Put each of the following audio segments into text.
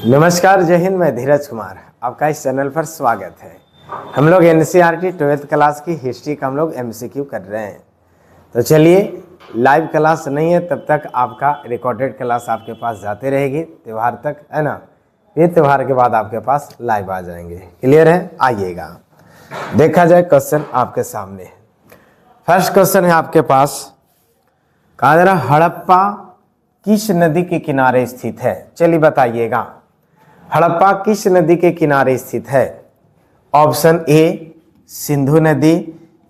नमस्कार, जय हिंद। मैं धीरज कुमार, आपका इस चैनल पर स्वागत है। हम लोग एनसीईआरटी 12th क्लास की हिस्ट्री का हम लोग एमसीक्यू कर रहे हैं। तो चलिए, लाइव क्लास नहीं है तब तक आपका रिकॉर्डेड क्लास आपके पास जाते रहेगी त्यौहार तक, है ना। ये त्यौहार के बाद आपके पास लाइव आ जाएंगे। क्लियर है? आइएगा, देखा जाए क्वेश्चन आपके सामने। फर्स्ट क्वेश्चन है आपके पास, कहा जा रहा हड़प्पा किस नदी के किनारे स्थित है? चलिए बताइएगा, हड़प्पा किस नदी के किनारे स्थित है? ऑप्शन ए सिंधु नदी,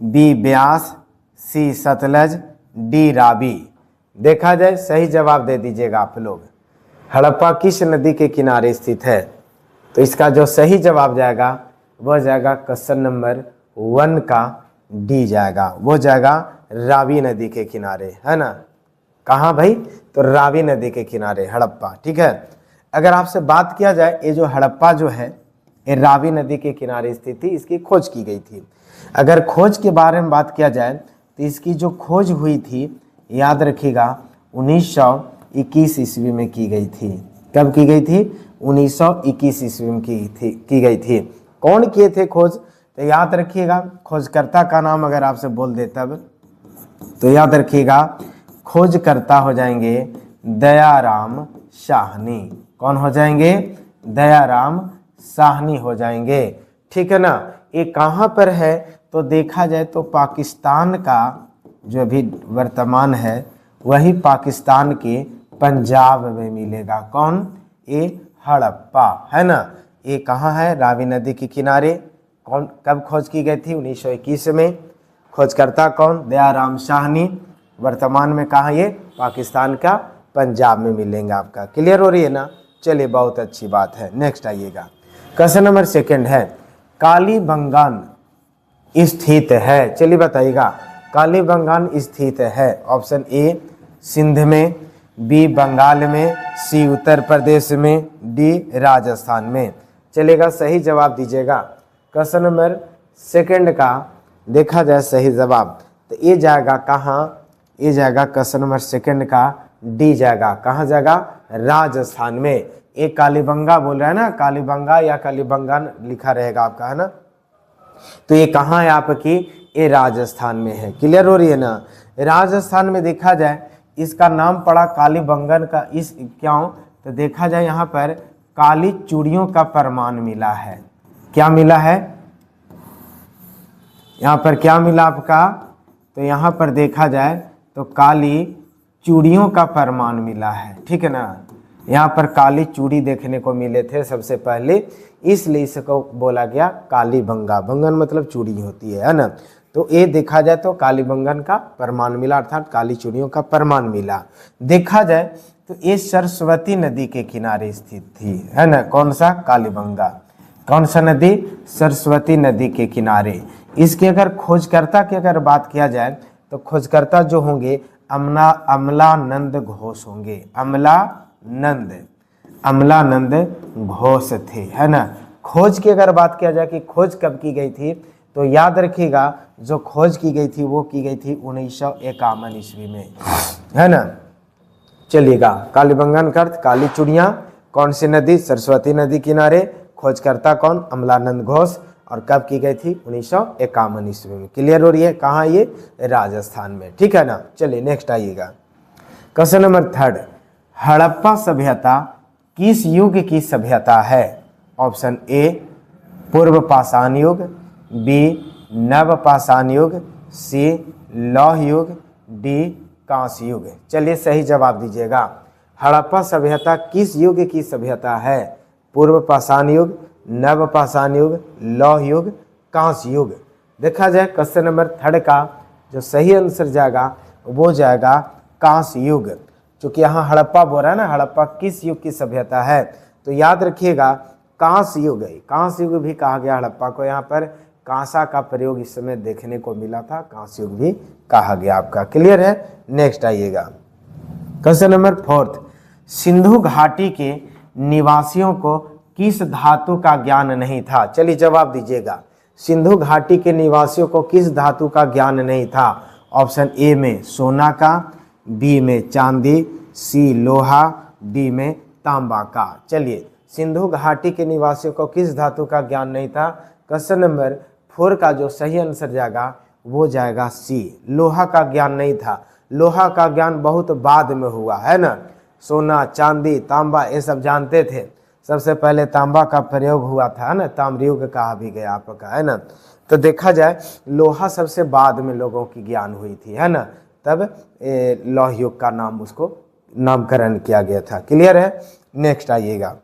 बी ब्यास, सी सतलज, डी रावी। देखा जाए, सही जवाब दे दीजिएगा आप लोग। हड़प्पा किस नदी के किनारे स्थित है? तो इसका जो सही जवाब जाएगा वह जाएगा क्वेश्चन नंबर 1 का डी जाएगा। वो जाएगा रावी नदी के किनारे, है ना। कहाँ भाई? तो रावी नदी के किनारे हड़प्पा। ठीक है, अगर आपसे बात किया जाए, ये जो हड़प्पा जो है ये रावी नदी के किनारे स्थित थी, इसकी खोज की गई थी। अगर खोज के बारे में बात किया जाए तो इसकी जो खोज हुई थी, याद रखिएगा, 1921 ईस्वी में की गई थी। कब की गई थी? 1921 ईस्वी में की गई थी। कौन किए थे खोज? तो याद रखिएगा, खोजकर्ता का नाम अगर आपसे बोल दे तब तो याद रखिएगा, खोजकर्ता हो जाएंगे दयाराम साहनी। कौन हो जाएंगे? दयाराम साहनी हो जाएंगे। ठीक है ना। ये कहाँ पर है? तो देखा जाए तो पाकिस्तान का जो अभी वर्तमान है वही पाकिस्तान के पंजाब में मिलेगा। कौन? ये हड़प्पा, है ना। ये कहाँ है? रावी नदी के किनारे। कौन, कब खोज की गई थी? 1921 में। खोजकर्ता कौन? दयाराम साहनी। वर्तमान में कहाँ? ये पाकिस्तान का पंजाब में मिलेंगे आपका। क्लियर हो रही है ना? चलिए, बहुत अच्छी बात है। नेक्स्ट आइएगा, क्वेश्चन नंबर 2 है, कालीबंगान स्थित है। चलिए बताइएगा, कालीबंगान स्थित है। ऑप्शन ए सिंध में, बी बंगाल में, सी उत्तर प्रदेश में, डी राजस्थान में। चलेगा, सही जवाब दीजिएगा। क्वेश्चन नंबर 2 का देखा जाए सही जवाब तो ये जाएगा कहाँ? ये जाएगा क्वेश्चन नंबर 2 का डी जाएगा। कहाँ जाएगा? राजस्थान में। एक कालीबंगा बोल रहा है ना, कालीबंगा या कालीबंगान लिखा रहेगा आपका, है ना। तो ये कहाँ है आपकी? ये राजस्थान में है। क्लियर हो रही है ना। राजस्थान में देखा जाए इसका नाम पड़ा कालीबंगन का, इस क्यों? तो देखा जाए यहाँ पर काली चूड़ियों का प्रमाण मिला है। क्या मिला है? यहाँ पर क्या मिला आपका? तो यहाँ पर देखा जाए तो काली चूड़ियों का प्रमाण मिला है। ठीक है ना। यहाँ पर काली चूड़ी देखने को मिले थे सबसे पहले, इसलिए इसको बोला गया कालीबंगा। बंगन मतलब चूड़ी होती है ना। तो ये देखा जाए तो कालीबंगन का प्रमाण मिला, अर्थात काली चूड़ियों का प्रमाण मिला। देखा जाए तो ये सरस्वती नदी के किनारे स्थित थी, है ना। कौन सा? कालीबंगा। कौन सा नदी? सरस्वती नदी के किनारे। इसके अगर खोजकर्ता की अगर बात किया जाए तो खोजकर्ता जो होंगे अमलानंद घोष होंगे। अमलानंद घोष थे, है ना। खोज की अगर बात किया जाए कि खोज कब की गई थी, तो याद रखिएगा जो खोज की गई थी वो की गई थी 1951 ईस्वी में, है ना। चलिएगा, कालीबंगन का अर्थ काली चूड़ियाँ। कौन सी नदी? सरस्वती नदी किनारे। खोजकर्ता कौन? अमलानंद घोष। और कब की गई थी? 1951 ईस्वी में। क्लियर हो रही है? कहाँ? ये राजस्थान में। ठीक है ना। चलिए नेक्स्ट आइएगा, क्वेश्चन नंबर 3, हड़प्पा सभ्यता किस युग की सभ्यता है? ऑप्शन ए पूर्व पाषाण युग, बी नव पाषाण युग, सी लौह युग, डी कांस्य युग। चलिए, सही जवाब दीजिएगा। हड़प्पा सभ्यता किस युग की सभ्यता है? पूर्व पाषाण युग, नव पाषाण युग, लौह युग, कांस्य युग। देखा जाए क्वेश्चन नंबर 3 का जो सही आंसर जाएगा वो जाएगा कांस्य युग। क्योंकि यहाँ हड़प्पा बोल रहा है ना, हड़प्पा किस युग की सभ्यता है, तो याद रखिएगा कांस्य युग है। कांस्य युग भी कहा गया हड़प्पा को। यहाँ पर कांसा का प्रयोग इस समय देखने को मिला था, कांस्य युग भी कहा गया आपका। क्लियर है? नेक्स्ट आइएगा, क्वेश्चन नंबर 4, सिंधु घाटी के निवासियों को किस धातु का ज्ञान नहीं था? चलिए जवाब दीजिएगा। सिंधु घाटी के निवासियों को किस धातु का ज्ञान नहीं था? ऑप्शन ए में सोना का, बी में चांदी, सी लोहा, डी में तांबा का। चलिए, सिंधु घाटी के निवासियों को किस धातु का ज्ञान नहीं था? क्वेश्चन नंबर 4 का जो सही आंसर जाएगा वो जाएगा सी, लोहा का ज्ञान नहीं था। लोहा का ज्ञान बहुत बाद में हुआ है ना। सोना, चांदी, तांबा ये सब जानते थे, सबसे पहले तांबा का प्रयोग हुआ था, है ना, ताम्रयुग कहा भी गया आपका, है ना। तो देखा जाए लोहा सबसे बाद में लोगों की ज्ञान हुई थी, है ना, तब लौह युग का नाम उसको नामकरण किया गया था। क्लियर है? नेक्स्ट आइएगा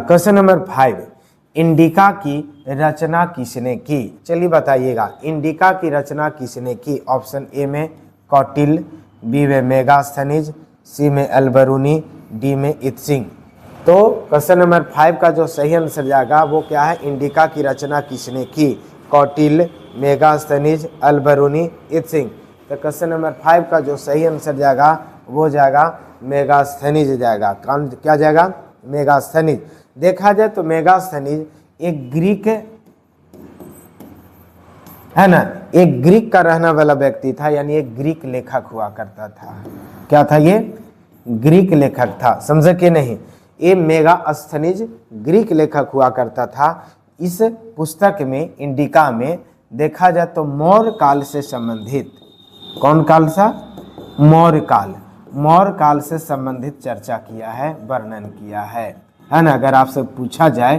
क्वेश्चन नंबर 5, इंडिका की रचना किसने की? चलिए बताइएगा, इंडिका की रचना किसने की? ऑप्शन ए में कौटिल्य, बी में मेगास्थनीज, सी में अल्बरूनी, डी में इत्सिंग। तो क्वेश्चन नंबर 5 का जो सही आंसर जाएगा वो क्या है? इंडिका की रचना किसने की? कौटिल्य, मेगास्थनीज, अल्बरूनी, इत्सिंग। तो क्वेश्चन नंबर 5 का जो सही आंसर जाएगा वो जाएगा मेगास्थनीज जाएगा। क्या जाएगा? मेगास्थनीज। देखा जाए तो मेगास्थनीज एक ग्रीक, है ना, एक ग्रीक का रहने वाला व्यक्ति था, यानी एक ग्रीक लेखक हुआ करता था। क्या था ये? ग्रीक लेखक था, समझे कि नहीं? ये मेगास्थनीज ग्रीक लेखक हुआ करता था। इस पुस्तक में, इंडिका में देखा जाए तो मौर्य काल से संबंधित, कौन काल सा? मौर्य काल, मौर्य काल से संबंधित चर्चा किया है, वर्णन किया है ना। अगर आपसे पूछा जाए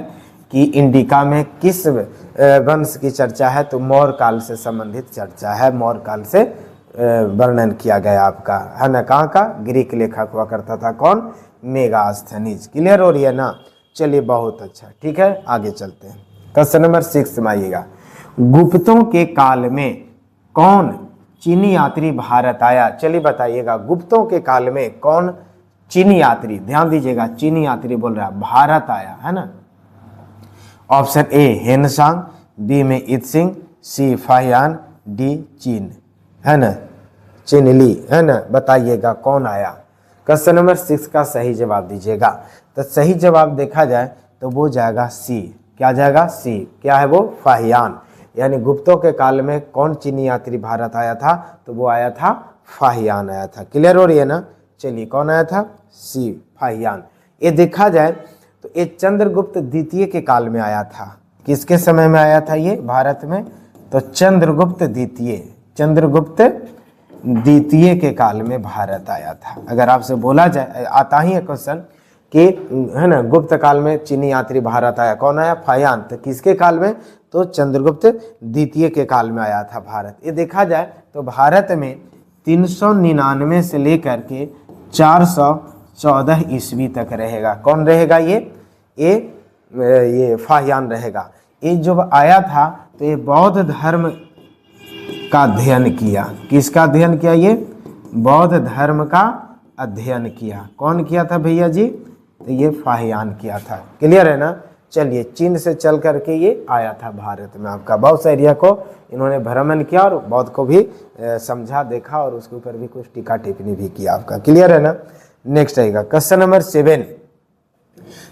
कि इंडिका में किस वंश की चर्चा है तो मौर्य काल से संबंधित चर्चा है, मौर्य काल से वर्णन किया गया आपका, है ना। कहाँ का? ग्रीक लेखक हुआ करता था, कौन? मेगास्थनीज। क्लियर हो रही है ना? चलिए बहुत अच्छा, ठीक है, आगे चलते हैं। क्वेश्चन नंबर 6 में आइएगा, गुप्तों के काल में कौन चीनी यात्री भारत आया? चलिए बताइएगा, गुप्तों के काल में कौन चीनी यात्री, ध्यान दीजिएगा, चीनी यात्री बोल रहा है, भारत आया, है ना। ऑप्शन ए हेनसांग, बी में इत्सिंग, सी फाहियान, डी चीन, है ना, चिनली, है ना। बताइएगा कौन आया? क्वेश्चन नंबर 6 का सही जवाब दीजिएगा। तो सही जवाब देखा जाए तो वो जाएगा सी। क्या जाएगा? सी। क्या है वो? फाहियान। यानी गुप्तों के काल में कौन चीनी यात्री भारत आया था? तो वो आया था फाहियान आया था। क्लियर हो रही है ना? चलिए कौन आया था? सी, फाहियान। ये देखा जाए तो ये चंद्रगुप्त द्वितीय के काल में आया था। किसके समय में आया था ये भारत में? तो चंद्रगुप्त द्वितीय, चंद्रगुप्त द्वितीय के काल में भारत आया था। अगर आपसे बोला जाए, आता ही है क्वेश्चन कि, है ना, गुप्त काल में चीनी यात्री भारत आया, कौन आया? फाहियान। तो किसके काल में? तो चंद्रगुप्त द्वितीय के काल में आया था भारत। ये देखा जाए तो भारत में 399 से लेकर के 414 ईस्वी तक रहेगा। कौन रहेगा? ये फाहियान रहेगा। ये जब आया था तो ये बौद्ध धर्म का अध्ययन किया। किसका अध्ययन किया? ये बौद्ध धर्म का अध्ययन किया। कौन किया था भैया जी? तो ये फाहियान किया था। क्लियर है ना? चलिए, चीन से चल करके ये आया था भारत में आपका। बहुत से एरिया को इन्होंने भ्रमण किया और बौद्ध को भी समझा, देखा और उसके ऊपर भी कुछ टीका टिप्पणी भी किया आपका। क्लियर है ना? नेक्स्ट आएगा क्वेश्चन नंबर 7।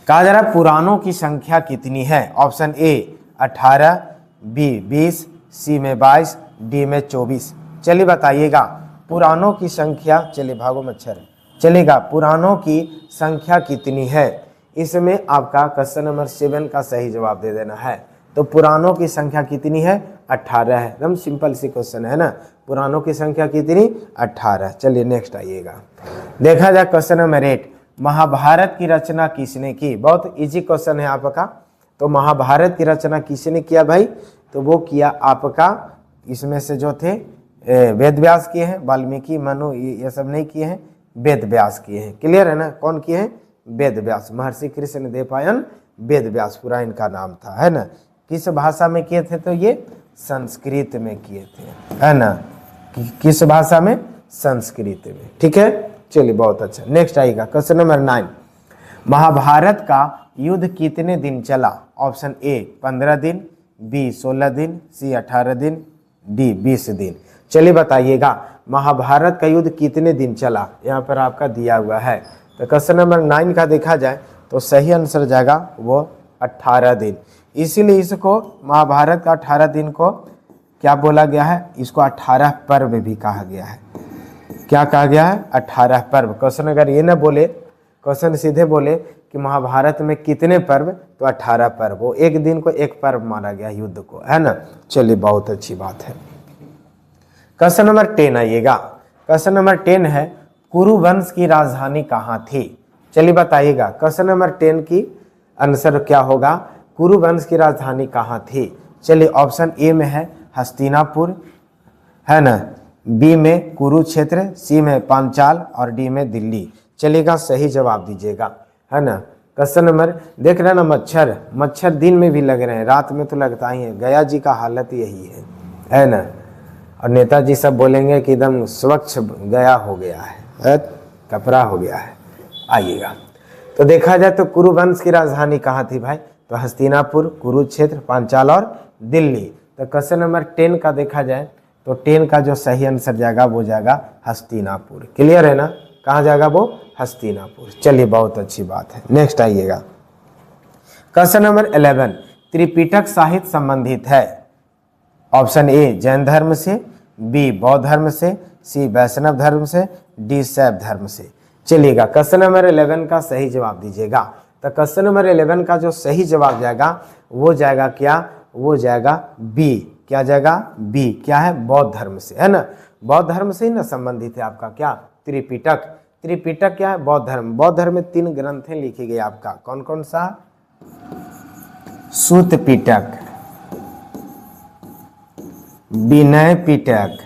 कहा जा रहा है पुराणों की संख्या कितनी है? ऑप्शन ए 18, बी 20, सी में 22, डी में 24। चलिए बताइएगा पुराणों की संख्या, चलिए भागो मच्छर, चलेगा, पुराणों की संख्या कितनी है? इसमें आपका क्वेश्चन नंबर 7 का सही जवाब दे देना है। तो पुराणों की संख्या कितनी है? 18 है। एकदम सिंपल सी क्वेश्चन है ना। पुराणों की संख्या कितनी? 18। चलिए नेक्स्ट आइएगा। देखा जाए क्वेश्चन नंबर 8, महाभारत की रचना किसने की? बहुत इजी क्वेश्चन है आपका। तो महाभारत की रचना किसने किया भाई? तो वो किया आपका, इसमें से जो थे वेद व्यास किए हैं, वाल्मीकि, मनु, ये सब नहीं किए हैं, वेद व्यास किए हैं। क्लियर है ना? कौन किए हैं? वेद व्यास, महर्षि कृष्ण देवपायन वेद व्यास पूरा इनका नाम था, है ना। किस भाषा में किए थे? तो ये संस्कृत में किए थे, है ना। किस भाषा में? संस्कृत में। ठीक है, चलिए बहुत अच्छा। नेक्स्ट आएगा क्वेश्चन नंबर 9, महाभारत का युद्ध कितने दिन चला? ऑप्शन ए 15 दिन, बी 16 दिन, सी 18 दिन, डी 20 दिन। चलिए बताइएगा महाभारत का युद्ध कितने दिन चला? यहाँ पर आपका दिया हुआ है। तो क्वेश्चन नंबर 9 का देखा जाए तो सही आंसर जाएगा वो 18 दिन। इसीलिए इसको महाभारत का 18 दिन को क्या बोला गया है? इसको 18 पर्व भी कहा गया है। क्या कहा गया है? 18 पर्व। क्वेश्चन अगर ये ना बोले, क्वेश्चन सीधे बोले कि महाभारत में कितने पर्व, तो 18 पर्व, वो एक दिन को एक पर्व माना गया युद्ध को, है ना। चलिए बहुत अच्छी बात है। क्वेश्चन नंबर 10 आइएगा। क्वेश्चन नंबर 10 है कुरु वंश की राजधानी कहाँ थी। चलिए बताइएगा क्वेश्चन नंबर 10 की आंसर क्या होगा, कुरु वंश की राजधानी कहाँ थी। चलिए ऑप्शन ए में है हस्तिनापुर, है ना, बी में कुरुक्षेत्र, सी में पांचाल और डी में दिल्ली। चलिएगा सही जवाब दीजिएगा, है ना। क्वेश्चन नंबर देख रहे हैं ना, मच्छर दिन में भी लग रहे हैं, रात में तो लगता ही है। गया जी का हालत यही है ना। और नेताजी सब बोलेंगे कि एकदम स्वच्छ गया हो गया है, कपड़ा हो गया है। आइएगा तो देखा जाए तो कुरु वंश की राजधानी कहाँ थी भाई, तो हस्तिनापुर, कुरुक्षेत्र, पांचाल और दिल्ली। तो क्वेश्चन नंबर 10 का देखा जाए तो 10 का जो सही आंसर जाएगा वो जाएगा हस्तिनापुर। क्लियर है ना, कहाँ जाएगा वो, हस्तिनापुर। चलिए बहुत अच्छी बात है। नेक्स्ट आइएगा क्वेश्चन नंबर 11 त्रिपिटक साहित्य संबंधित है। ऑप्शन ए जैन धर्म से, बी बौद्ध धर्म से, सी वैष्णव धर्म से, डी शैव धर्म से। चलिएगा क्वेश्चन नंबर 11 का सही जवाब दीजिएगा। तो क्वेश्चन नंबर 11 का जो सही जवाब जाएगा वो जाएगा क्या, वो जाएगा बी। क्या जाएगा, बी। क्या है, बौद्ध धर्म से, है ना। बौद्ध धर्म से ही ना संबंधित है आपका क्या, त्रिपिटक। त्रिपिटक क्या है, बौद्ध धर्म। बौद्ध धर्म में 3 ग्रंथें लिखी गई आपका, कौन कौन सा, सूत पिटक, विनय पिटक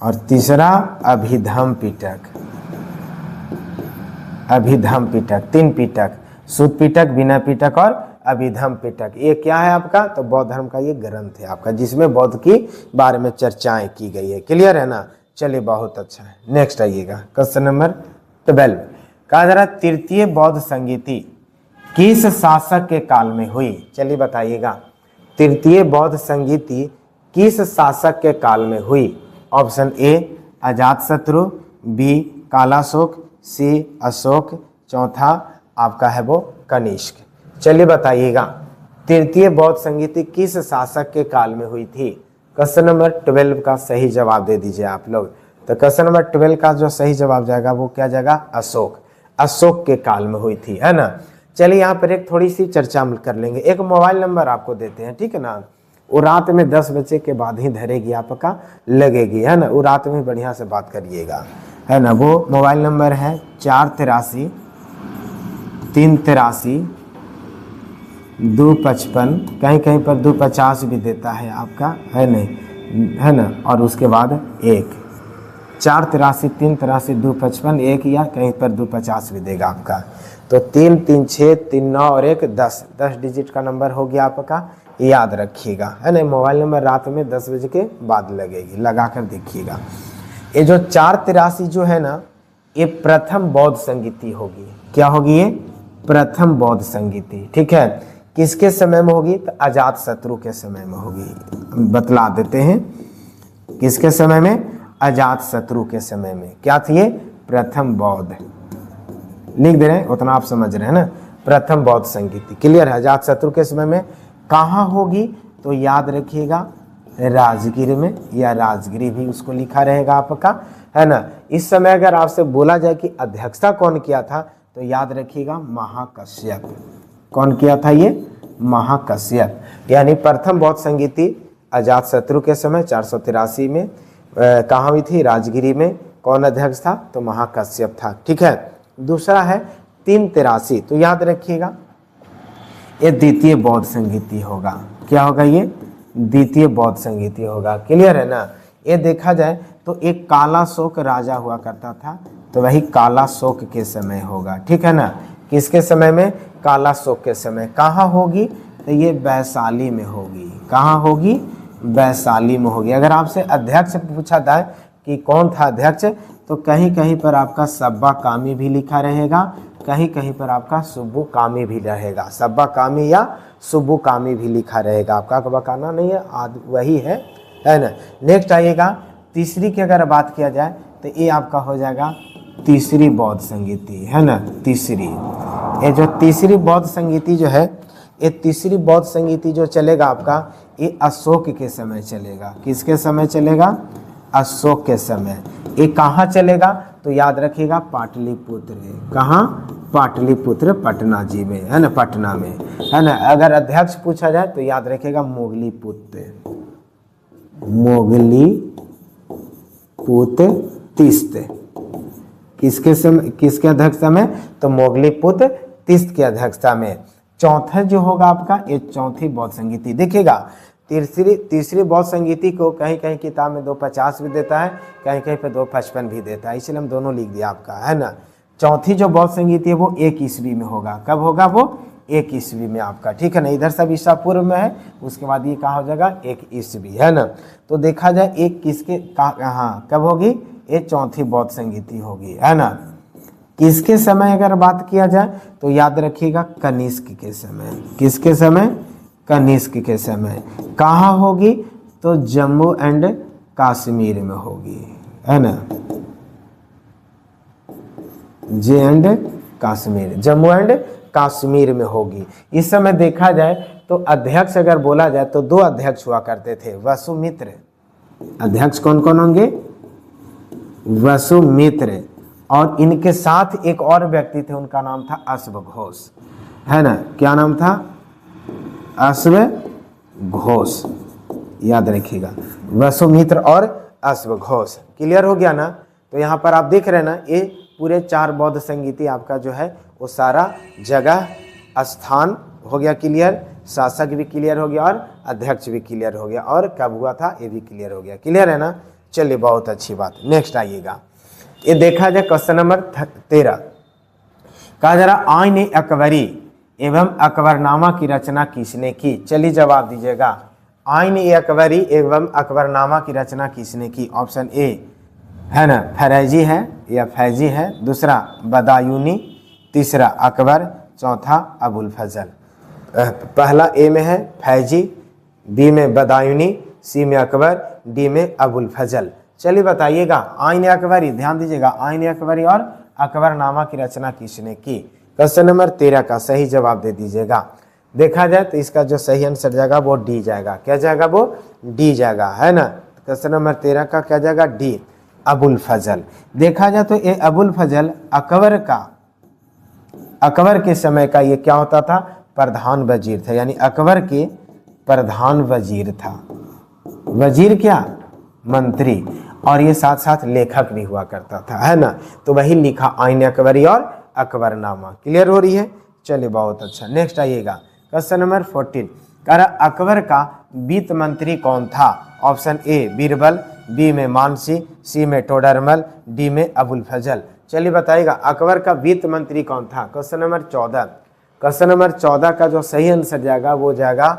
और तीसरा अभिधम पिटक। अभिधम पिटक, 3 पिटक, सूत पिटक, विनय पिटक और अभिधम पिटक। ये क्या है आपका, तो बौद्ध धर्म का ये ग्रंथ है आपका, जिसमें बौद्ध की बारे में चर्चाएं की गई है। क्लियर है ना। चलिए बहुत अच्छा है। नेक्स्ट आइएगा क्वेश्चन नंबर 12 कहा जा रहा है तृतीय बौद्ध संगीति किस शासक के काल में हुई। चलिए बताइएगा तृतीय बौद्ध संगीति किस शासक के काल में हुई। Option A Ajatashatru, B Kalashoka, C Ashoka, चौथा आपका है वो कनिष्क। चलिए बताइएगा तृतीय बौद्ध संगीति किस शासक के काल में हुई थी। क्वेश्चन नंबर 12 का सही जवाब दे दीजिए आप लोग। तो क्वेश्चन नंबर 12 का जो सही जवाब जाएगा वो क्या जाएगा, अशोक। अशोक के काल में हुई थी, है ना। चलिए यहाँ पर एक थोड़ी सी चर्चा कर लेंगे। एक मोबाइल नंबर आपको देते हैं, ठीक है ना। वो रात में 10 बजे के बाद ही धरेगी आपका, लगेगी, है ना। वो रात में बढ़िया से बात करिएगा, है ना। वो मोबाइल नंबर है 483 383 255, कहीं कहीं पर 250 भी देता है आपका, है नहीं, है ना। और उसके बाद 1 483 383 255 1 या कहीं पर 250 भी देगा आपका। तो 3 3 6 3 9 और 1 10 डिजिट का नंबर हो गया आपका, याद रखिएगा, है ना। मोबाइल नंबर रात में 10 बजे के बाद लगेगी, लगा कर देखिएगा। ये जो 483 जो है ना, ये प्रथम बौद्ध संगीति होगी। क्या होगी ये, प्रथम बौद्ध संगीति, ठीक है। किसके समय में होगी, तो अजातशत्रु के समय में होगी। बतला देते हैं किसके समय में, अजातशत्रु के समय में। क्या थी ये, प्रथम बौद्ध। लिख दे रहे हैं, उतना आप समझ रहे हैं ना, प्रथम बौद्ध संगीति। क्लियर है। अजातशत्रु के समय में कहाँ होगी, तो याद रखिएगा राजगीर में, या राजगिरी भी उसको लिखा रहेगा आपका, है ना। इस समय अगर आपसे बोला जाए कि अध्यक्षता कौन किया था, तो याद रखिएगा महाकश्यप। कौन किया था ये, महाकश्यप। यानी प्रथम बौद्ध संगीति अजातशत्रु के समय 483 में कहाँ हुई थी, राजगिरी में। कौन अध्यक्ष था, तो महाकश्यप था, ठीक है। दूसरा है 383, तो याद रखिएगा ये द्वितीय बौद्ध संगीति होगा। क्या होगा ये, द्वितीय बौद्ध संगीति होगा। क्लियर है ना। ये देखा जाए तो एक कालाशोक राजा हुआ करता था, तो वही कालाशोक के समय होगा, ठीक है ना। किसके समय में, कालाशोक के समय। कहाँ होगी, तो ये वैशाली में होगी। कहाँ होगी, वैशाली में होगी। अगर आपसे अध्यक्ष पूछा जाए कि कौन था अध्यक्ष, तो कहीं कहीं पर आपका सब्बा कामी भी लिखा रहेगा, कहीं कहीं पर आपका सुब्बू कामी भी रहेगा। सब्बा कामी या सुब्बू कामी भी लिखा रहेगा, आपका बकाना नहीं है, वही है ना। नेक्स्ट आइएगा तीसरी की अगर बात किया जाए तो ये आपका हो जाएगा तीसरी बौद्ध संगीति, है ना। तीसरी, ये जो तीसरी बौद्ध संगीति जो है, ये तीसरी बौद्ध संगीति जो चलेगा आपका, ये अशोक के समय चलेगा। किसके समय चलेगा, अशोक के समय। ये कहाँ चलेगा तो याद रखिएगा पाटलिपुत्र। कहाँ? पाटलिपुत्र, पटना जी में, है ना, पटना में, है ना। अगर अध्यक्ष पूछा जाए तो याद रखिएगा मोगलीपुत्र, मोगलीपुत्र किसके समय, किसके अध्यक्षता में? तो मोगलीपुत्र तीस्त की अध्यक्षता में। चौथा जो होगा आपका, ये चौथी बौद्ध संगीति। देखिएगा तीसरी बौद्ध संगीति को कहीं कहीं किताब में 250 भी देता है, कहीं कहीं पे 255 भी देता है, इसलिए हम दोनों लिख दिया आपका, है ना। चौथी जो बौद्ध संगीति है वो 1 ईस्वी में होगा। कब होगा वो? 1 ईस्वी में आपका, ठीक है ना। इधर सब ईसा पूर्व में है, उसके बाद ये कहाँ हो जाएगा? 1 ईस्वी, है ना। तो देखा जाए एक किसके हाँ कब होगी? ये चौथी बौद्ध संगीति होगी, है ना। किसके समय अगर बात किया जाए तो याद रखिएगा कनिष्क के समय। किसके समय? कनिष्क के समय। कहाँ होगी? तो जम्मू एंड कश्मीर में होगी, है ना। जे एंड कश्मीर, जम्मू एंड कश्मीर में होगी। इस समय देखा जाए तो अध्यक्ष अगर बोला जाए तो 2 अध्यक्ष हुआ करते थे, वसुमित्र। अध्यक्ष कौन कौन होंगे? वसुमित्र, और इनके साथ एक और व्यक्ति थे, उनका नाम था अश्वघोष, है ना। क्या नाम था? अश्वघोष, याद रखिएगा, वसुमित्र और अश्वघोष। क्लियर हो गया ना। तो यहाँ पर आप देख रहे हैं ना, ये पूरे 4 बौद्ध संगीति आपका जो है वो सारा जगह स्थान हो गया क्लियर, शासक भी क्लियर हो गया और अध्यक्ष भी क्लियर हो गया, और कब हुआ था ये भी क्लियर हो गया। क्लियर है ना। चलिए बहुत अच्छी बात। नेक्स्ट आइएगा, ये देखा जाए क्वेश्चन नंबर 13। कहा जा रहा आईन अकबरी एवं अकबरनामा की रचना किसने की? चलिए जवाब दीजिएगा। आईन अकबरी एवं अकबरनामा की रचना किसने की? ऑप्शन ए है ना फैजी है या फैजी है, दूसरा बदायूनी, तीसरा अकबर, चौथा अबुल फजल। पहला ए में है फैजी, बी में बदायूनी, सी में अकबर, डी में अबुल फजल। चलिए बताइएगा आईन अकबरी, ध्यान दीजिएगा, आईन अकबरी और अकबरनामा की रचना किसने की? क्वेश्चन नंबर 13 का सही जवाब दे दीजिएगा। देखा जाए तो इसका जो सही आंसर जाएगा वो डी जाएगा। क्या जाएगा? वो डी जाएगा, है ना। क्वेश्चन नंबर 13 का क्या जाएगा? डी, अबुल फजल। देखा जाए तो ये अबुल फजल अकबर के समय का ये क्या होता था? प्रधान वजीर था, यानी अकबर के प्रधान वजीर था। वजीर क्या? मंत्री, और ये साथ साथ लेखक भी हुआ करता था, है ना। तो वही लिखा आईन अकबरी और अकबरनामा। क्लियर हो रही है। चलिए बहुत अच्छा। नेक्स्ट आइएगा क्वेश्चन नंबर 14। कह रहा अकबर का वित्त मंत्री कौन था? ऑप्शन ए बीरबल, बी में मानसी, सी में टोडरमल, डी में अबुल फजल। चलिए बताइएगा अकबर का वित्त मंत्री कौन था? Question number 14। क्वेश्चन नंबर 14 का जो सही आंसर जाएगा वो जाएगा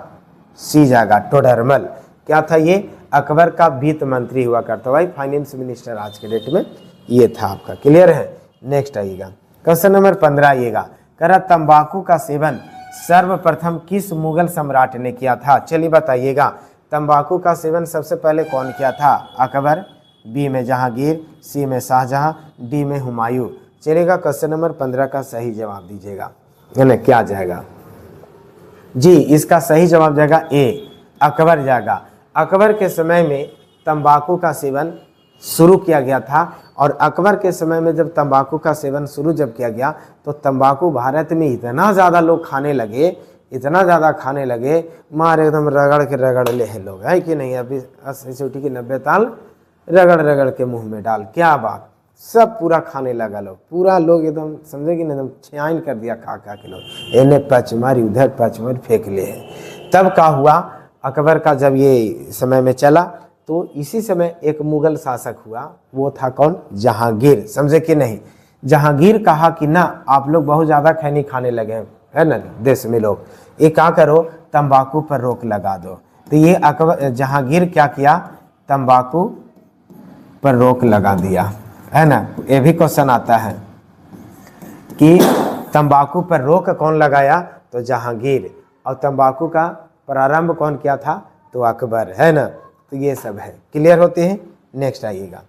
सी जाएगा, टोडरमल। क्या था ये? अकबर का वित्त मंत्री हुआ करता, भाई फाइनेंस मिनिस्टर आज के डेट में ये था आपका। क्लियर है। नेक्स्ट आइएगा क्वेश्चन नंबर 15 आइएगा। कह रहा तंबाकू का सेवन सर्वप्रथम किस मुगल सम्राट ने किया था? चलिए बताइएगा तंबाकू का सेवन सबसे पहले कौन किया था? अकबर, बी में जहांगीर, सी में शाहजहां, डी में हुमायूं। चलेगा क्वेश्चन नंबर 15 का सही जवाब दीजिएगा, है ना। क्या जाएगा जी? इसका सही जवाब जाएगा ए, अकबर जाएगा। अकबर के समय में तंबाकू का सेवन शुरू किया गया था, और अकबर के समय में जब तंबाकू का सेवन शुरू जब किया गया तो तंबाकू भारत में इतना ज़्यादा लोग खाने लगे, इतना ज़्यादा खाने लगे, मार एकदम रगड़ के रगड़ ले हैं लोग, है कि नहीं। अभी 80 से उठी की 90 ताल रगड़ रगड़ के मुंह में डाल, क्या बात, सब पूरा खाने लगा लोग, पूरा लोग एकदम समझे कि नहीं, एकदम छियाइन कर दिया खा खा के लोग, इन्हें पच मारी उधर पच मारी फेंक ले हैं। तब क्या हुआ? अकबर का जब ये समय में चला तो इसी समय एक मुगल शासक हुआ, वो था कौन? जहांगीर। समझे कि नहीं। जहांगीर कहा कि ना आप लोग बहुत ज़्यादा खैनी खाने लगे हैं, है ना देश में लोग, ये क्या करो तंबाकू पर रोक लगा दो। तो ये अकबर जहांगीर क्या किया? तंबाकू पर रोक लगा दिया, है ना। ये भी क्वेश्चन आता है कि तंबाकू पर रोक कौन लगाया? तो जहांगीर। और तंबाकू का प्रारंभ कौन किया था? तो अकबर, है ना। तो ये सब है। क्लियर होते हैं। नेक्स्ट आइएगा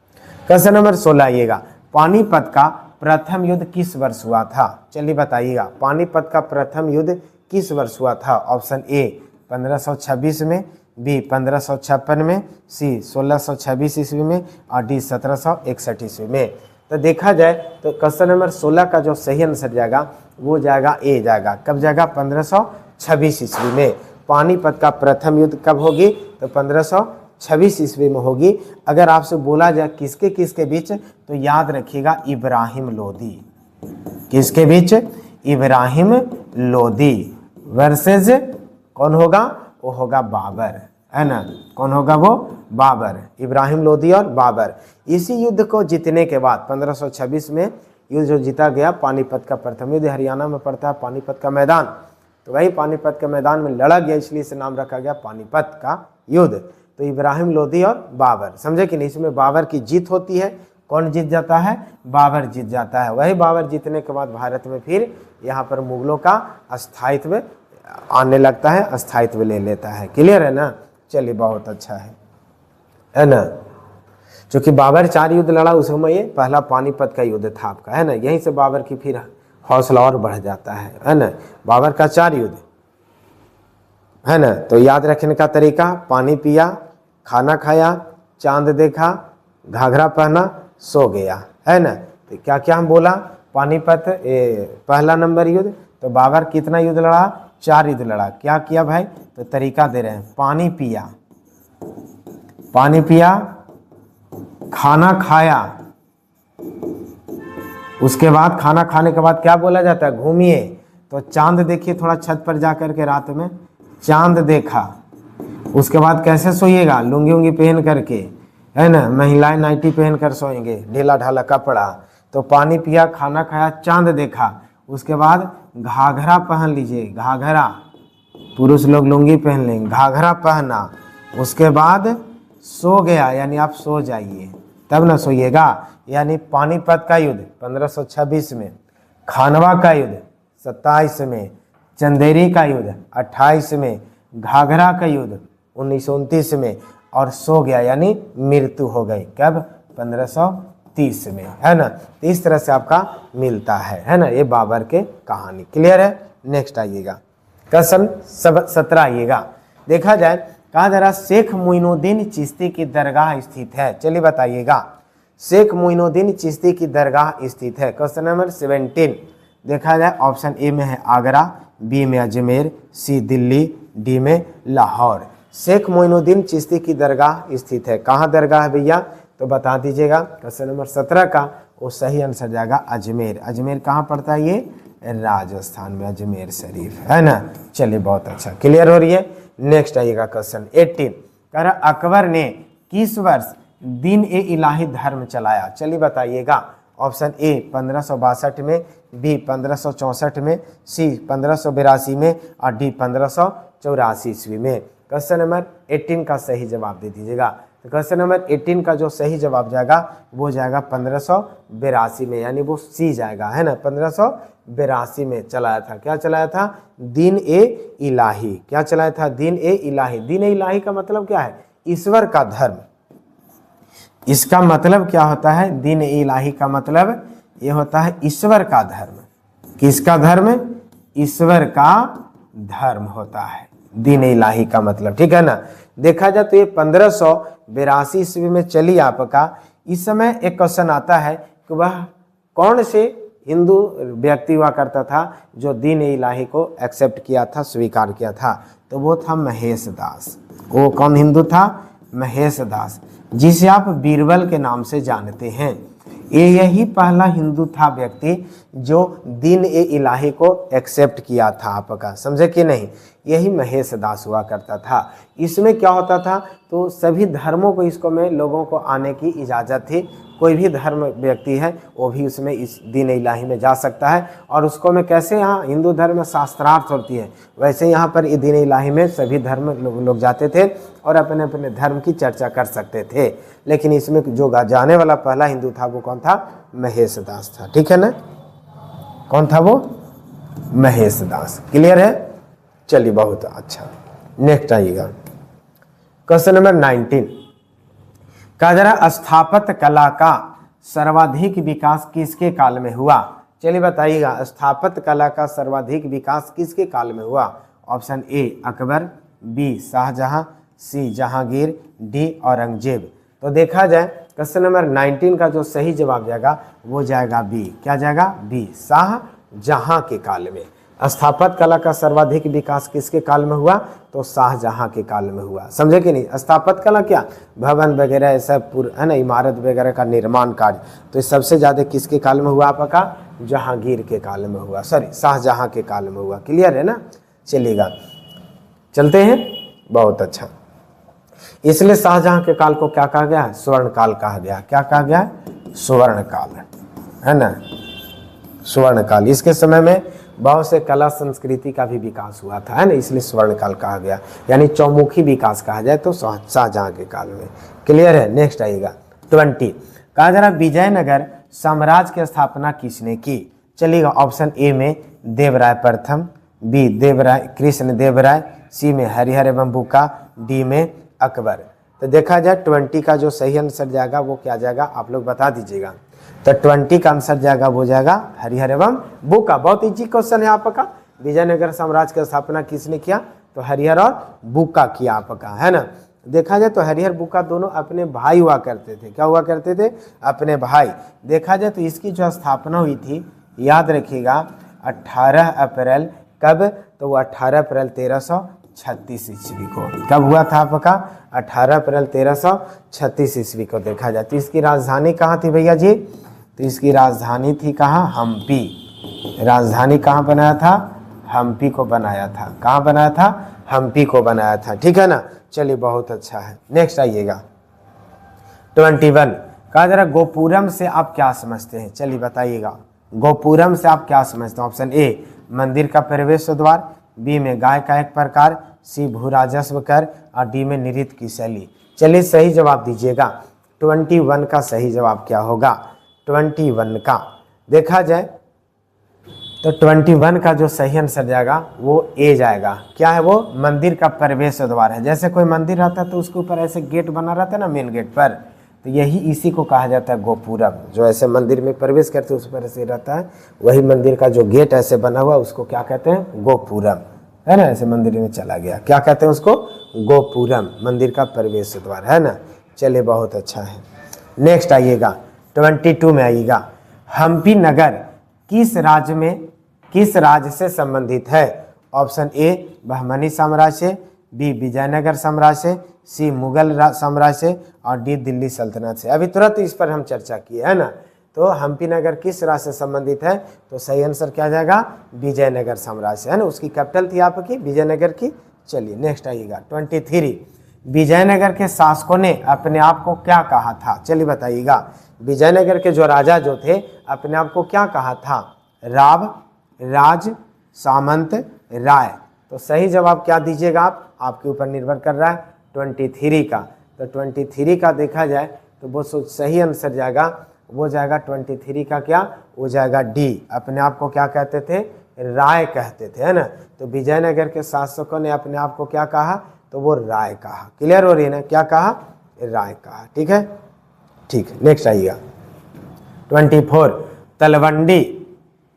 क्वेश्चन नंबर 16 आइएगा। पानीपत का प्रथम युद्ध किस वर्ष हुआ था? चलिए बताइएगा पानीपत का प्रथम युद्ध किस वर्ष हुआ था? ऑप्शन ए 1526 में, बी 1556 में, सी 1626 ईस्वी में और डी 1761 ईस्वी में। तो देखा जाए तो क्वेश्चन नंबर 16 का जो सही आंसर जाएगा वो जाएगा ए जाएगा। कब जाएगा? 1526 ईस्वी में। पानीपत का प्रथम युद्ध कब होगी? तो 1526 ईस्वी में होगी। अगर आपसे बोला जाए किसके किसके बीच, तो याद रखिएगा इब्राहिम लोदी। किसके बीच? इब्राहिम लोदी वर्सेस कौन होगा? वो होगा बाबर, है ना। कौन होगा वो? बाबर। इब्राहिम लोदी और बाबर। इसी युद्ध को जीतने के बाद 1526 में युद्ध जो जीता गया, पानीपत का प्रथम युद्ध, हरियाणा में पड़ता है पानीपत का मैदान, तो वही पानीपत के मैदान में लड़ा गया, इसलिए इसे नाम रखा गया पानीपत का युद्ध। तो इब्राहिम लोदी और बाबर, समझे कि नहीं? इसमें बाबर की जीत होती है। कौन जीत जाता है? बाबर जीत जाता है। वही बाबर जीतने के बाद भारत में फिर यहाँ पर मुगलों का स्थायित्व आने लगता है, अस्थायित्व ले लेता है। क्लियर है ना? चलिए, बहुत अच्छा है ना। क्योंकि बाबर 4 युद्ध लड़ा उस समय, ये पहला पानीपत का युद्ध था आपका, है ना। यहीं से बाबर की फिर हौसला और बढ़ जाता है ना। बाबर का 4 युद्ध, है ना। तो याद रखने का तरीका, पानी पिया, खाना खाया, चांद देखा, घाघरा पहना, सो गया, है ना। तो क्या क्या हम बोला? पानीपत पहला नंबर युद्ध। तो बाबर कितना युद्ध लड़ा? 4 युद्ध लड़ा। क्या किया भाई? तो तरीका दे रहे हैं, पानी पिया, खाना खाया, उसके बाद खाना खाने के बाद क्या बोला जाता है? घूमिए। तो चांद देखिए, थोड़ा छत पर जाकर के रात में चांद देखा। उसके बाद कैसे सोइएगा? लुंगी उंगी पहन करके, है ना। महिलाएं नाइटी पहन कर सोएंगे, ढीला ढाला कपड़ा। तो पानी पिया, खाना खाया, चांद देखा। उसके बाद घाघरा पहन लीजिए, घाघरा, पुरुष लोग लुंगी पहन लेंगे, घाघरा पहना। उसके बाद सो गया, यानी आप सो जाइए, तब ना सोइएगा। यानी पानीपत का युद्ध 1526 में, खानवा का युद्ध 27 में, चंदेरी का युद्ध 28 में, घाघरा का युद्ध 1929 में, और सो गया यानी मृत्यु हो गई कब? 1530 में, है ना। तो इस तरह से आपका मिलता है ना। ये बाबर के कहानी। क्लियर है? नेक्स्ट आइएगा, क्वेश्चन 17 आइएगा। देखा जाए, कहा जा रहा शेख मोइनुद्दीन चिश्ती की दरगाह स्थित है। चलिए बताइएगा, शेख मोइनुद्दीन चिश्ती की दरगाह स्थित है। क्वेश्चन नंबर 17 देखा जाए, ऑप्शन ए में है आगरा, बी में अजमेर, सी दिल्ली, डी में लाहौर। शेख मोइनुद्दीन चिश्ती की दरगाह स्थित है। कहाँ दरगाह है भैया? तो बता दीजिएगा। क्वेश्चन नंबर 17 का वो सही आंसर जाएगा अजमेर। अजमेर कहाँ पड़ता है? ये राजस्थान में, अजमेर शरीफ, है ना। चलिए, बहुत अच्छा, क्लियर हो रही है। नेक्स्ट आइएगा, क्वेश्चन 18 कह रहा अकबर ने किस वर्ष दीन ए इलाही धर्म चलाया? चलिए बताइएगा। ऑप्शन ए 1562 में, बी 1564 में, सी 1582 में और डी 1584 ईस्वी में। क्वेश्चन नंबर 18 का सही जवाब दे दीजिएगा। तो क्वेश्चन नंबर 18 का जो सही जवाब जाएगा वो जाएगा 1582 में, यानी वो सी जाएगा, है ना। 1582 में चलाया था। क्या चलाया था? दीन ए इलाही। क्या चलाया था? दीन ए इलाही। दीन ए इलाही का मतलब क्या है? ईश्वर का धर्म। इसका मतलब क्या होता है? दीन ए इलाही का मतलब ये होता है ईश्वर का धर्म। किसका धर्म? ईश्वर का धर्म होता है दीन ए इलाही का मतलब, ठीक है ना। देखा जाए तो ये 1582 ईस्वी में चली आपका। इस समय एक क्वेश्चन आता है कि वह कौन से हिंदू व्यक्ति हुआ करता था जो दीन ए इलाही को एक्सेप्ट किया था, स्वीकार किया था? तो वो था महेश दास। वो कौन हिंदू था? महेश दास, जिसे आप बीरबल के नाम से जानते हैं। ये यही पहला हिंदू था व्यक्ति जो दीन ए इलाही को एक्सेप्ट किया था आपका, समझे कि नहीं। यही महेश दास हुआ करता था। इसमें क्या होता था? तो सभी धर्मों को इसको में लोगों को आने की इजाज़त थी। कोई भी धर्म व्यक्ति है वो भी उसमें इस दीन ए इलाही में जा सकता है। और उसको में कैसे यहाँ हिंदू धर्म में शास्त्रार्थ होती है, वैसे यहाँ पर दीन ए इलाही में सभी धर्म लोग जाते थे और अपने अपने धर्म की चर्चा कर सकते थे। लेकिन इसमें जो जाने वाला पहला हिंदू था वो कौन था? महेश दास था, ठीक है ना। कौन था वो? महेश दास। क्लियर है? चलिए, बहुत अच्छा। नेक्स्ट आइएगा, क्वेश्चन नंबर 19 कहा जा रहा स्थापत्य कला का सर्वाधिक विकास किसके काल में हुआ? चलिए बताइएगा, स्थापत्य कला का सर्वाधिक विकास किसके काल में हुआ? Option A Akbar, B Shahjahan, C Jahangir, D Aurangzeb. तो देखा जाए क्वेश्चन नंबर 19 का जो सही जवाब जाएगा वो जाएगा बी। क्या जाएगा? बी, शाहजहां के काल में। स्थापत्य कला का सर्वाधिक विकास किसके काल में हुआ? तो शाहजहां के काल में हुआ। समझे कि नहीं? स्थापत्य कला क्या? भवन वगैरह ऐसा है ना, इमारत वगैरह का निर्माण कार्य, तो ये सबसे ज्यादा किसके काल में हुआ आपका? जहांगीर के काल में हुआ, सॉरी शाहजहां के काल में हुआ। क्लियर है ना? चलिएगा, चलते हैं। बहुत अच्छा। इसलिए शाहजहां के काल को क्या कहा गया है? स्वर्ण काल कहा गया। क्या कहा गया? स्वर्ण काल, है ना, स्वर्ण काल। इसके समय में बहुत से कला संस्कृति का भी विकास हुआ था, है ना, इसलिए स्वर्ण काल कहा गया, यानी चौमुखी विकास कहा जाए तो शाहजहां के काल में। क्लियर है? नेक्स्ट आइएगा 20। कहा जा रहा विजयनगर साम्राज्य की स्थापना किसने की? चलिएगा, ऑप्शन ए में देवराय प्रथम, बी देवराय कृष्ण देवराय, सी में हरिहर एवं बुक्का, डी में अकबर। तो देखा जाए 20 का जो सही आंसर जाएगा वो क्या जाएगा, आप लोग बता दीजिएगा। तो 20 का आंसर जाएगा वो जाएगा हरिहर एवं बुक्का। बहुत इजी क्वेश्चन है आपका। विजयनगर साम्राज्य की स्थापना किसने किया? तो हरिहर और बुक्का किया आपका, है ना। देखा जाए तो हरिहर बुक्का दोनों अपने भाई हुआ करते थे। क्या हुआ करते थे? अपने भाई। देखा जाए तो इसकी जो स्थापना हुई थी, याद रखिएगा, 18 अप्रैल, कब? तो वो 18 अप्रैल 1336 ईस्वी को। कब हुआ था आपका? 18 अप्रैल 1336 ईस्वी को। देखा जाए तो इसकी राजधानी कहाँ थी भैया जी? तो इसकी राजधानी थी कहाँ? हम्पी। राजधानी कहाँ बनाया था? हम्पी को बनाया था। कहाँ बनाया था? हम्पी को बनाया था। ठीक है ना? चलिए, बहुत अच्छा है। नेक्स्ट आइएगा 21। कहा जरा गोपुरम से आप क्या समझते हैं? चलिए बताइएगा, गोपुरम से आप क्या समझते हैं? ऑप्शन ए मंदिर का प्रवेश द्वार, बी में गाय का एक प्रकार, सी भू राजस्व कर, और डी में नृत्य की शैली। चलिए सही जवाब दीजिएगा। 21 का सही जवाब क्या होगा? 21 का देखा जाए तो 21 का जो सही आंसर जाएगा वो ए जाएगा। क्या है वो? मंदिर का प्रवेश द्वार है। जैसे कोई मंदिर रहता है तो उसके ऊपर ऐसे गेट बना रहता है ना, मेन गेट पर, तो यही इसी को कहा जाता है गोपुरम। जो ऐसे मंदिर में प्रवेश करते उस पर ऐसे रहता है, वही मंदिर का जो गेट ऐसे बना हुआ उसको क्या कहते हैं? गोपुरम, है ना। ऐसे मंदिर में चला गया, क्या कहते हैं उसको? गोपुरम, मंदिर का प्रवेश द्वार, है ना। चलिए, बहुत अच्छा है। नेक्स्ट आइएगा 22 में आइएगा। हम्पी नगर किस राज्य से संबंधित है? ऑप्शन ए बहमनी साम्राज्य से, बी विजयनगर साम्राज्य से, सी मुगल साम्राज्य से, और डी दिल्ली सल्तनत से। अभी तुरंत इस पर हम चर्चा किए, है ना। तो हम्पी नगर किस राज्य से संबंधित है? तो सही आंसर क्या जाएगा? विजयनगर साम्राज्य से, है ना। उसकी कैपिटल थी आपकी विजयनगर की। चलिए नेक्स्ट आइएगा 23। विजयनगर के शासकों ने अपने आप को क्या कहा था? चलिए बताइएगा। विजयनगर के जो राजा जो थे अपने आप को क्या कहा था? राव, राज, सामंत, राय। तो सही जवाब क्या दीजिएगा आप? आपके ऊपर निर्भर कर रहा है 23 का। तो 23 का देखा जाए तो वो सही आंसर जाएगा, वो जाएगा 23 का क्या? वो जाएगा डी। अपने आप को क्या कहते थे? राय कहते थे, है ना। तो विजयनगर के शासकों ने अपने आप को क्या कहा? तो वो राय कहा। क्लियर हो रही है ना? क्या कहा? राय कहा। ठीक है, ठीक। नेक्स्ट आइएगा 24। तलवंडी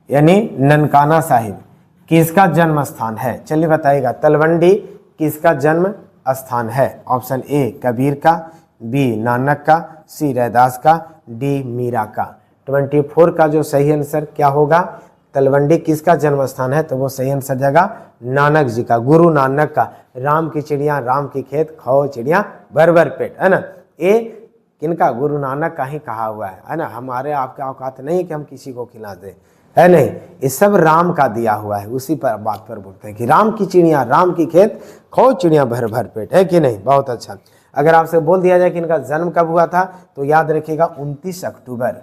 यानी ननकाना साहिब किसका जन्म स्थान है? चलिए बताइएगा, तलवंडी किसका जन्म स्थान है? ऑप्शन ए कबीर का, बी नानक का, सी रैदास का, डी मीरा का। 24 का जो सही आंसर क्या होगा? तलवंडी किसका जन्म स्थान है? तो वो सही आंसर जाएगा नानक जी का, गुरु नानक का। राम की चिड़िया राम की खेत, खाओ चिड़िया भर भर पेट, है ना। ए किनका? गुरु नानक का ही कहा हुआ है ना। हमारे आपके औकात नहीं कि हम किसी को खिला दें, है नहीं। ये सब राम का दिया हुआ है। उसी पर बात पर बोलते हैं कि राम की चिड़िया राम की खेत, खाओ चिड़िया भर भर पेट, है कि नहीं? बहुत अच्छा। अगर आपसे बोल दिया जाए कि इनका जन्म कब हुआ था तो याद रखिएगा 29 अक्टूबर।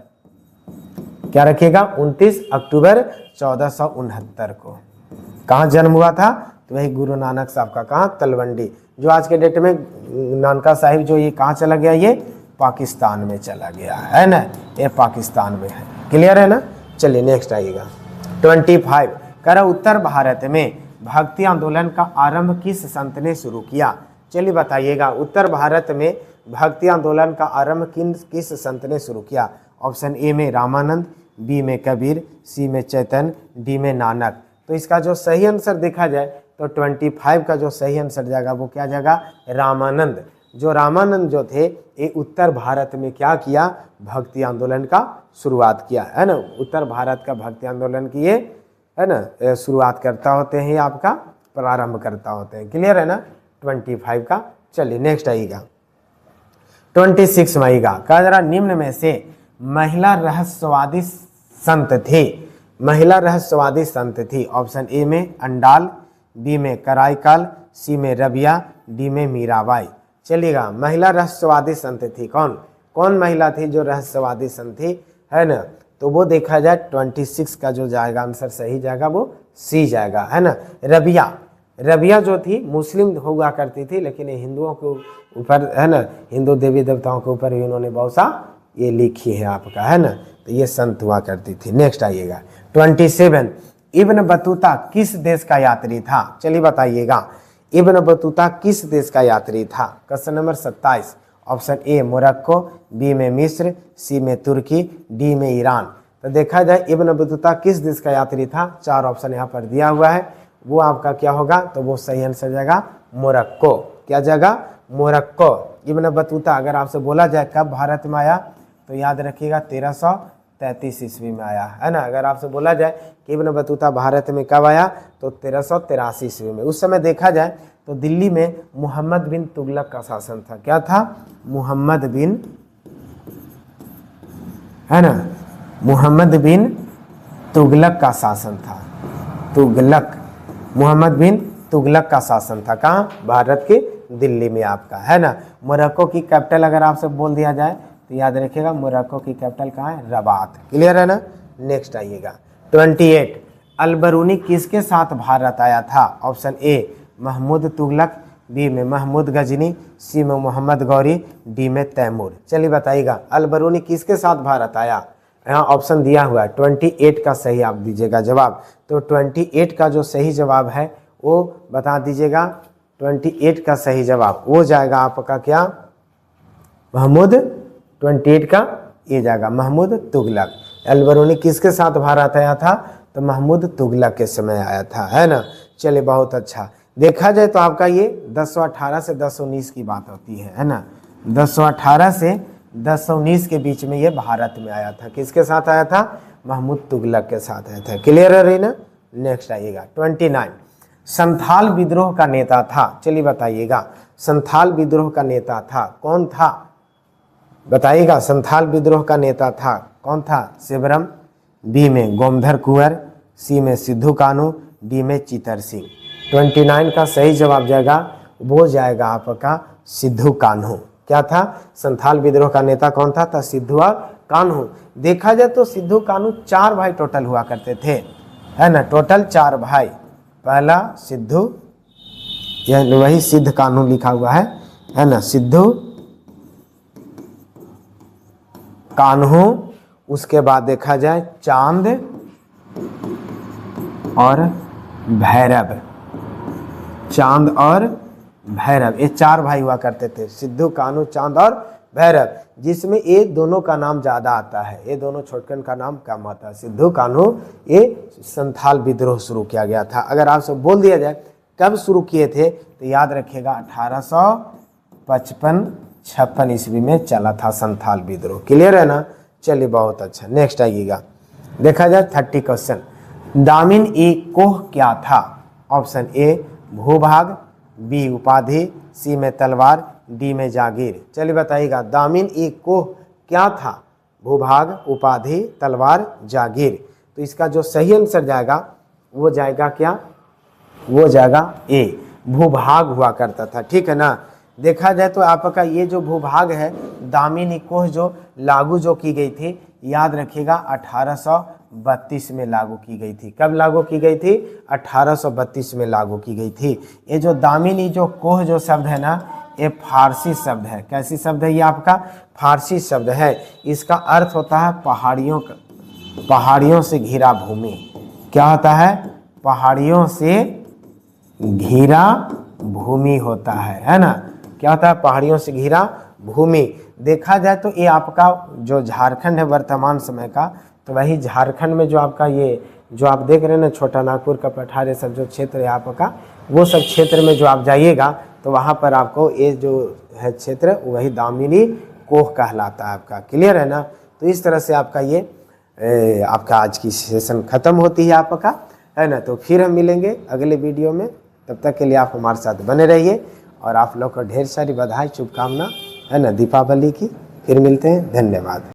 क्या रखिएगा? 29 अक्टूबर 1469 को। कहाँ जन्म हुआ था? तो वही गुरु नानक साहब का। कहाँ? तलवंडी। जो आज के डेट में नानका साहिब जो ये कहाँ चला गया? ये पाकिस्तान में चला गया, है ना। ये पाकिस्तान में है। क्लियर है ना? चलिए नेक्स्ट आइएगा 25। कह रहा उत्तर भारत में भक्ति आंदोलन का आरंभ किस संत ने शुरू किया? चलिए बताइएगा, उत्तर भारत में भक्ति आंदोलन का आरंभ किस संत ने शुरू किया? ऑप्शन ए में रामानंद, बी में कबीर, सी में चैतन्य, डी में नानक। तो इसका जो सही आंसर देखा जाए तो 25 का जो सही आंसर जाएगा वो क्या जाएगा, रामानंद। जो रामानंद जो थे ये उत्तर भारत में क्या किया, भक्ति आंदोलन का शुरुआत किया, है ना। उत्तर भारत का भक्ति आंदोलन की ये, है ना, शुरुआत करता होते हैं, आपका प्रारंभ करता होते हैं। क्लियर है ना 25 का। चलिए नेक्स्ट आइएगा 26 में आइएगा। कहा जरा निम्न में से महिला रहस्यवादी संत थे। महिला रहस्यवादी संत थी। ऑप्शन ए में अंडाल, बी में कराईकाल, सी में रबिया, डी में मीराबाई। चलिएगा महिला रहस्यवादी संत थी, कौन कौन महिला थी जो रहस्यवादी संत थी, है ना। तो वो देखा जाए 26 का जो जाएगा आंसर सही जाएगा वो सी जाएगा, है ना। रबिया, रबिया जो थी मुस्लिम हुआ करती थी, लेकिन ये हिंदुओं के ऊपर, है ना, हिंदू देवी देवताओं के ऊपर भी उन्होंने बहुत सा ये लिखी है आपका, है ना। तो ये संत हुआ करती थी। नेक्स्ट आइएगा 27, इब्न बतूता किस देश का यात्री था। चलिए बताइएगा इब्न बतूता किस देश का यात्री था। Question number 27। Option A Morocco, B में मिस्र, सी में तुर्की, डी में ईरान। तो देखा जाए इब्न बतूता किस देश का यात्री था, 4 ऑप्शन यहाँ पर दिया हुआ है, वो आपका क्या होगा, तो वो सही आंसर जाएगा मोरक्को। क्या जाएगा, मोरक्को। इब्न बतूता अगर आपसे बोला जाए कब भारत में आया, तो याद रखिएगा 1333 ईस्वी में आया, है ना। अगर आपसे बोला जाए कि इब्न बतूता भारत में कब आया, तो 1383 ईस्वी में। उस समय देखा जाए तो दिल्ली में मोहम्मद बिन तुगलक का शासन था। क्या था, मोहम्मद बिन, है ना, मोहम्मद बिन तुगलक का शासन था। तुगलक, मोहम्मद बिन तुगलक का शासन था। कहाँ, भारत के दिल्ली में आपका, है ना। मोरक्को की कैपिटल अगर आपसे बोल दिया जाए तो याद रखिएगा मोरक्को की कैपिटल कहाँ है, रबात। क्लियर है ना। नेक्स्ट आइएगा 28, अलबरूनी किसके साथ भारत आया था। Option A Mahmud Tughlaq, B में महमूद गजनी, सी में मोहम्मद गौरी, डी में तैमूर। चलिए बताइएगा अलबरूनी किसके साथ भारत आया। यहाँ ऑप्शन दिया हुआ है 28 का सही आप दीजिएगा जवाब। तो 28 का जो सही जवाब है वो बता दीजिएगा। 28 का सही जवाब वो जाएगा आपका क्या, महमूद, 28 का ये जाएगा महमूद तुगलक। अलबरूनी किसके साथ भारत आया था, तो महमूद तुगलक के समय आया था, है ना। चलिए बहुत अच्छा। देखा जाए तो आपका ये 1018 से 1019 की बात होती है ना। 1018 से 1019 के बीच में ये भारत में आया था। किसके साथ आया था, महमूद तुगलक के साथ आया था। क्लियर है ना। नेक्स्ट आइएगा 29, संथाल विद्रोह का नेता था। चलिए बताइएगा संथाल विद्रोह का नेता था कौन था, बताइएगा। संथाल विद्रोह का नेता था कौन था, शिवरम, बी में गोमधर कुंवर, सी में सिद्धू कान्हू, डी में चितर सिंह। 29 का सही जवाब जाएगा वो जाएगा आपका सिद्धू कान्हू। क्या था, संथाल विद्रोह का नेता कौन था, तो सिद्धू और कान्हू। देखा जाए तो सिद्धू कान्हू 4 भाई टोटल हुआ करते थे, है ना। टोटल 4 भाई, पहला सिद्धू, यह वही सिद्ध कान्हू लिखा हुआ है ना, सिद्धू कान्हू। उसके बाद देखा जाए चांद और भैरव, चांद और भैरव, ये 4 भाई हुआ करते थे, सिद्धू कान्हू चांद और भैरव, जिसमें ये दोनों का नाम ज्यादा आता है, ये दोनों छोटकन का नाम कम आता है। सिद्धू कान्हू ये संथाल विद्रोह शुरू किया गया था। अगर आपसे बोल दिया जाए कब शुरू किए थे, तो याद रखिएगा 1855-56 ईस्वी में चला था संथाल विद्रोह। क्लियर है ना। चलिए बहुत अच्छा। नेक्स्ट आइएगा, देखा जाए 30 क्वेश्चन, दामिन ए कोह क्या था। ऑप्शन ए भूभाग, बी उपाधि, सी में तलवार, डी में जागीर। चलिए बताइएगा दामिन ए कोह क्या था, भूभाग, उपाधि, तलवार, जागीर। तो इसका जो सही आंसर जाएगा वो जाएगा क्या, वो जाएगा ए, भूभाग हुआ करता था। ठीक है ना। देखा जाए तो आपका ये जो भूभाग है, दामिनी कोह जो लागू जो की गई थी, याद रखिएगा 1832 में लागू की गई थी। कब लागू की गई थी, 1832 में लागू की गई थी। ये जो दामिनी जो कोह जो शब्द है ना, ये फारसी शब्द है। कैसी शब्द है ये आपका, फारसी शब्द है। इसका अर्थ होता है पहाड़ियों का, पहाड़ियों से घिरा भूमि। क्या होता है, पहाड़ियों से घिरा भूमि होता है ना। क्या होता है, पहाड़ियों से घिरा भूमि। देखा जाए तो ये आपका जो झारखंड है वर्तमान समय का, तो वही झारखंड में जो आपका ये जो आप देख रहे हैं ना छोटा नागपुर का पठार, ये सब जो क्षेत्र है आपका, वो सब क्षेत्र में जो आप जाइएगा तो वहाँ पर आपको ये जो है क्षेत्र वही दामिनी कोह कहलाता है आपका। क्लियर है ना। तो इस तरह से आपका ये आपका आज की सेशन ख़त्म होती है आपका, है ना। तो फिर हम मिलेंगे अगले वीडियो में, तब तक के लिए आप हमारे साथ बने रहिए और आप लोग को ढेर सारी बधाई शुभकामना, है ना, दीपावली की। फिर मिलते हैं, धन्यवाद।